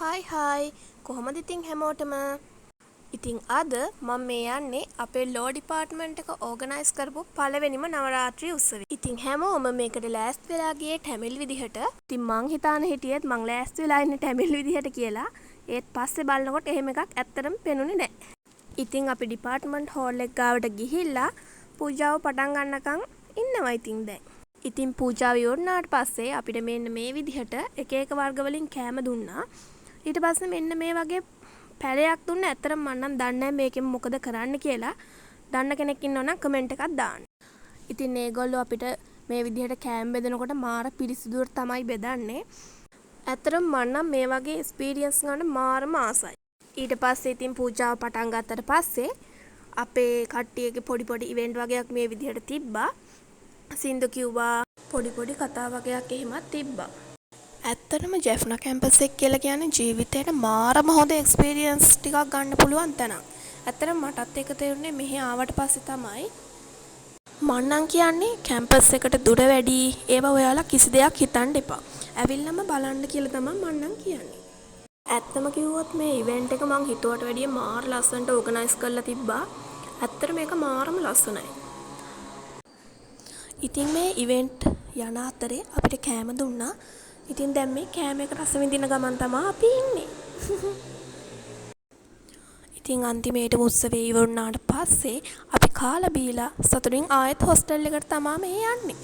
Hi කොහොමද ඉතින් හැමෝටම ඉතින් අද මම මේ යන්නේ අපේ ලෝ ඩිපාර්ට්මන්ට් එක ඕගනයිස් කරපු පළවෙනිම නවරාත්‍රි උත්සවය. ඉතින් හැමෝම මේකට ලෑස්ති වෙලා ගියේ ටැමිල් විදිහට. ඉතින් මං හිතාන හිටියෙත් මං ලෑස්ති වෙලා ඉන්නේ ටැමිල් විදිහට කියලා. ඒත් පස්සේ බලනකොට එහෙම එකක් ඇත්තටම පෙනුනේ නැහැ. ඉතින් අපි ඩිපාර්ට්මන්ට් හෝල් එක ගාවට ගිහිල්ලා පූජාව පටන් ගන්නකම් ඉන්නවා ඉතින් දැන්. ඉතින් පූජාව ඉවරනාට පස්සේ අපිට මෙන්න මේ විදිහට එක එක වර්ග වලින් කෑම දුන්නා. ඊට පස්සේ මෙන්න මේ වගේ පැලයක් දුන්න. ඇත්තටම මම නම් දන්නේ නැහැ මේකෙන් මොකද කරන්න කියලා. දන්න කෙනෙක් ඉන්නවා නම් කමෙන්ට් එකක් දාන්න. ඉතින් මේගොල්ලෝ අපිට මේ විදිහට කෑම බෙදනකොට මාර පිරිසිදුවට තමයි බෙදන්නේ. ඇත්තටම මම නම් මේ වගේ එක්ස්පීරියන්ස් ගන්න මාරම ආසයි. ඊට පස්සේ ඉතින් පූජාව පටන් ගත්තට පස්සේ අපේ කට්ටියගේ පොඩි ඉවෙන්ට් වගේක් මේ විදිහට තිබ්බා. සින්දු කිව්වා පොඩි කතා වගේක් එහෙමත් තිබ්බා. ඇත්තටම ජෙෆ්නා කැම්පස් එක කියලා කියන්නේ ජීවිතේට මාරම හොඳ එක්ස්පීරියන්ස් ටිකක් ගන්න පුළුවන් තැනක්. ඇත්තටම මටත් ඒක තේරුනේ මෙහි ආවට පස්සේ තමයි. මම නම් කියන්නේ කැම්පස් එකට දුර වැඩි ඒවා ඔයාලා කිසි දෙයක් හිතන්න එපා. ඇවිල්ලාම බලන්න කියලා තමයි මම නම් කියන්නේ. ඇත්තම කිව්වොත් මේ ඉවෙන්ට් එක මං හිතුවට වැඩිය මාර ලස්සනට ඕගනයිස් කරලා තිබ්බා. ඇත්තට මේක මාරම ලස්සනයි. ඉතින් මේ ඉවෙන්ට් යන අතරේ අපිට කෑම දුන්නා. ඉතින් දැන් මේ කෑම එක රස විඳින ගමන් තමයි අපි ඉන්නේ. ඉතින් අන්තිමේට උත්සවය ඉවර වුණාට පස්සේ අපි කාලා බීලා සතුටින් ආයෙත් හොස්ටල් එකට තමයි මේ යන්නේ.